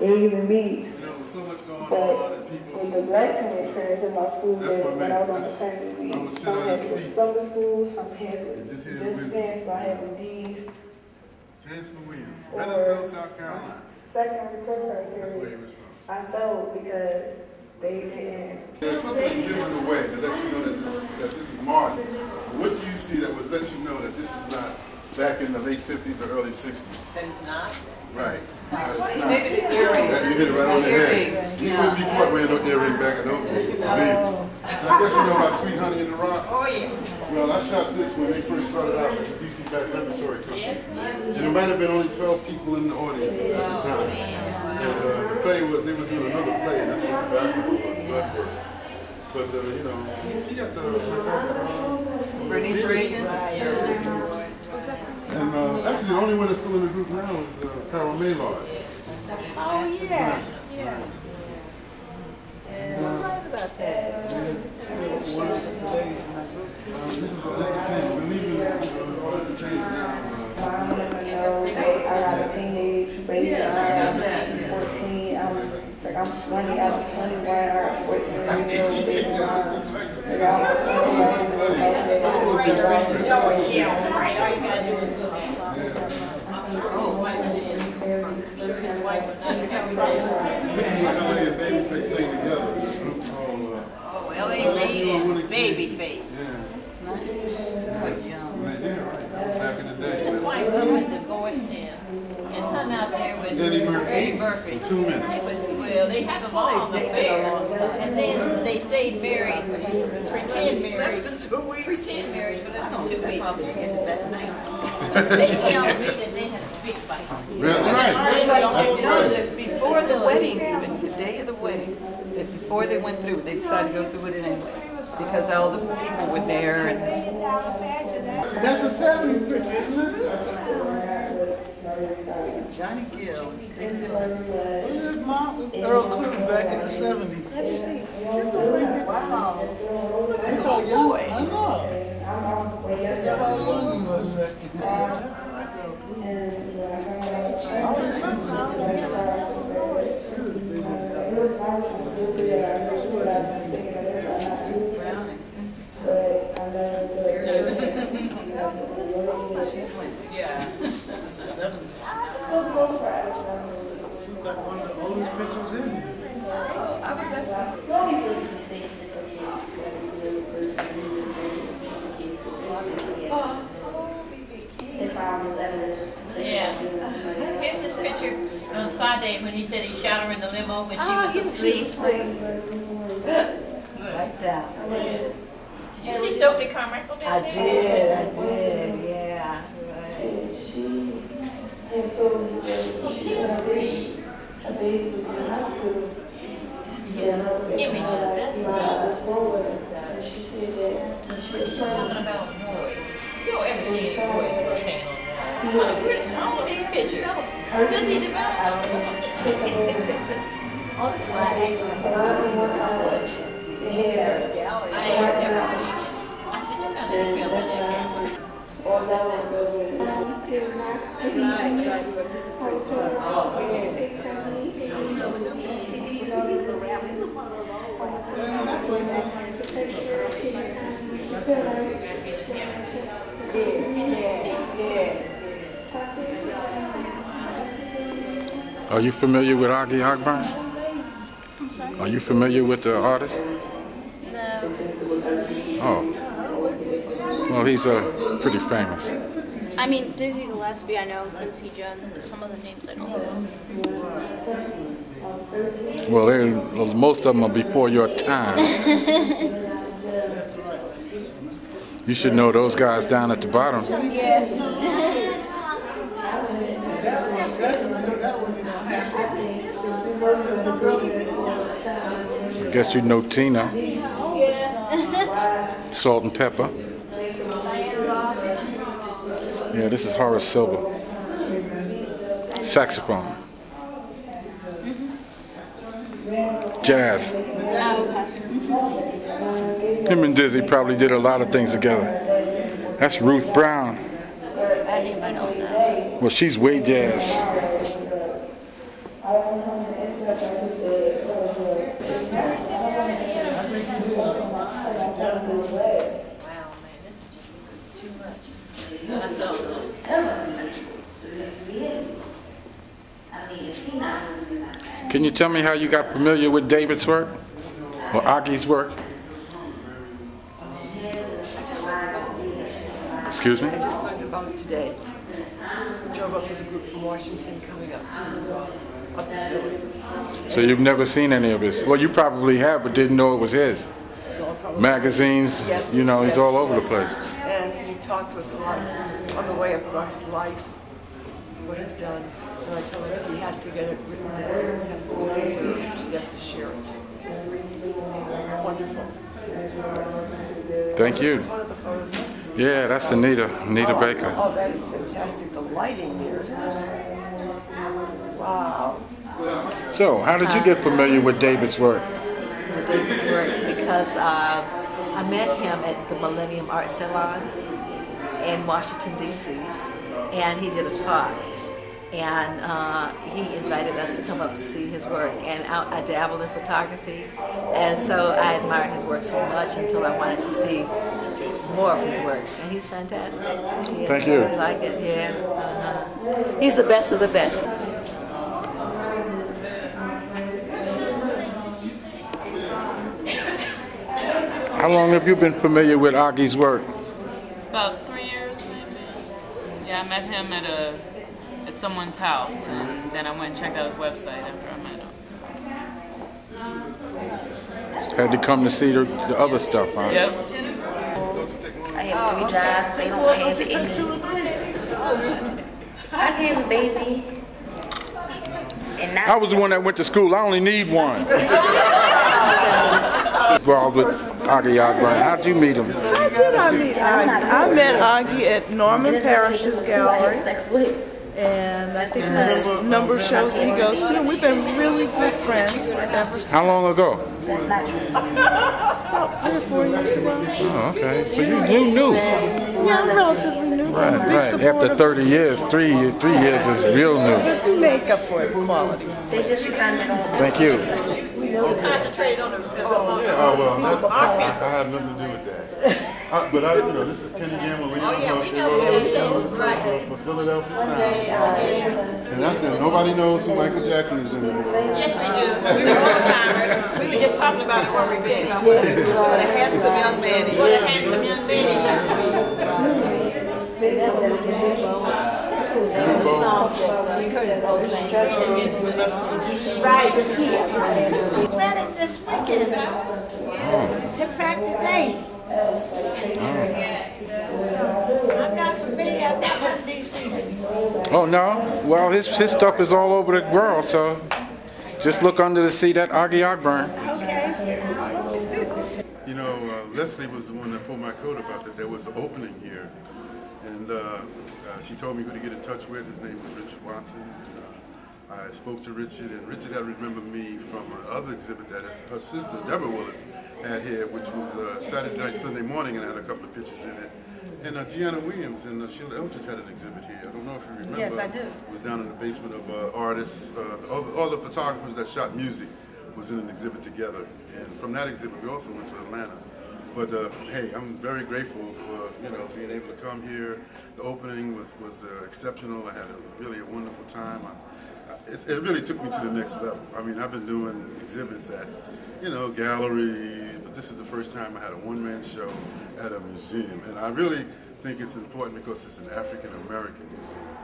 even beats. You know, with so much going But on and people. with the black team experience in my school, That's my when man. I was on maternity leave, some hands with summer school, some hands with just dance by having these. Chancellor Williams, Bennettsville, South Carolina. Second recovery That's where he period. was from. I know because they didn't. There's something given away to let you know that this is modern. What do you see that would let you know that this is not back in the late 50s or early 60s? That it's not? Right. That it's not. Maybe the earring. You hit it right on the head. You wouldn't be caught wearing no earring back in those days. I guess you know about Sweet Honey in the Rock? Oh, yeah. Well, I shot this when they first started out at the DC Back Repertory Company. And there might have been only 12 people in the audience at the time. And the play was, they were doing another play, and that's what the background was, Bloodwork. But, you know, she got the Bernice Reagan. And actually, the only one that's still in the group now is Carol Maylard. Oh, yeah. Yeah. About that. This is the entertainment. We're leaving all the entertainment now. I got a teenage baby. I'm 14. I'm 20. I'm 21. I got 14 years old baby. This is what LA and Babyface sing together. This group called LA Babyface. Yeah, right. Back in the day. His wife was divorced him. And hung out there with Eddie Murphy. For 2 minutes. Well, they had a long affair. And then they stayed married, pretend marriage. Pretend marriage for less than 2 weeks. They tell me that they had a big fight. Right. You know that before the wedding, even the day of the wedding, that before they went through, they decided to go through it anyway. Because all the people were there. And that's a 70s picture, isn't it? Johnny Gill. This is Mom Earl Clinton back in the 70s. Have you seen? Wow. Look how young. I know. Look how young he was back then. Yeah. It's the 70s. She's like one of the oldest pictures in here. I was at Yeah. Here's this picture on Sade when he said he shot her in the limo when she was asleep. like that. Did you see Stokely Carmichael down there? I did, yeah. Images, that's she's talking about boys. You don't ever see any boys who are hanging on walls. It's kind of weird. All of these pictures. Does he develop? I ain't never seen it. I said, you're not going to film in there. Are you familiar with Augie Hogburn? I'm sorry? Are you familiar with the artist? No. Oh. Well, he's pretty famous. I mean, Dizzy Gillespie, I know, Quincy Jones, but some of the names I don't know. Well, most of them are before your time. You should know those guys down at the bottom. Yeah. I guess you know Tina. Yeah. Salt and Pepper. Yeah, this is Horace Silver. Saxophone. Jazz. Him and Dizzy probably did a lot of things together. That's Ruth Brown. I don't know. Well, she's way jazz. Can you tell me how you got familiar with David's work or Augie's work? Excuse me? I just learned about it today. We drove up with a group from Washington coming up to Philly. So you've never seen any of his? Well, you probably have, but didn't know it was his. Magazines, yes, you know, he's all over the place. And he talked to us a lot on the way up about his life, what he's done. And I told him he has to get it written down, it has to be preserved, he has to share it. Wonderful. Thank you. One of the photos. Yeah, that's Anita Baker. Oh, that is fantastic. The lighting here, isn't it? Wow. So, how did you get familiar with David's work? With David's work because I met him at the Millennium Art Salon in Washington, D.C., and he did a talk. And he invited us to come up to see his work. And I dabbled in photography, and so I admired his work so much until I wanted to see more of his work. And he's fantastic. Yeah, Thank you. I like it, yeah. He's the best of the best. How long have you been familiar with Augie's work? About 3 years, maybe. Yeah, I met him at someone's house, and then I went and checked out his website after I met him. Had to come to see the other stuff, huh? Yep. I have 3 jobs. They don't have any. I have a baby. And I was the one that went to school. I only need one. Involved with Augie Ogburn. How'd you meet him? How did I meet Augie? I met Augie at Norman Parrish's gallery. And I think there's a number of shows he goes to. And we've been really good friends ever since. How long ago? About 3 or 4 years ago. Oh, okay. So you knew. Yeah, I'm relatively new. Right. After 30 years, 3 years is real new. We make up for it, quality. Thank you. Concentrate on the Oh, well, I have nothing to do with that. But this is Kenny Gamble. We know for Philadelphia Sound. And nobody knows who Michael Jackson is anymore. Yes, we do. We were old-timers. We were just talking about it when we been. What a handsome young man he is. What a handsome young man he used to be. Read it this weekend. Took back today. I'm not from me. I'm not from DC. Oh, no? Well, his stuff is all over the world, so just look under the seat at Augie Ogburn. You know, Leslie was the one that pulled my coat about that there was an opening here. And she told me who to get in touch with. His name was Richard Watson. I spoke to Richard, and Richard had remembered me from another exhibit that her sister, Deborah Willis, had here, which was Saturday night, Sunday morning, and I had a couple of pictures in it. And Deanna Williams and Sheila Eldridge had an exhibit here. I don't know if you remember. Yes, I do. It was down in the basement of artists. All the photographers that shot music was in an exhibit together. And from that exhibit, we also went to Atlanta. But hey, I'm very grateful for being able to come here. The opening was exceptional. I had really a wonderful time. It really took me to the next level. I mean, I've been doing exhibits at galleries, but this is the first time I had a one-man show at a museum, and I really think it's important because it's an African American museum.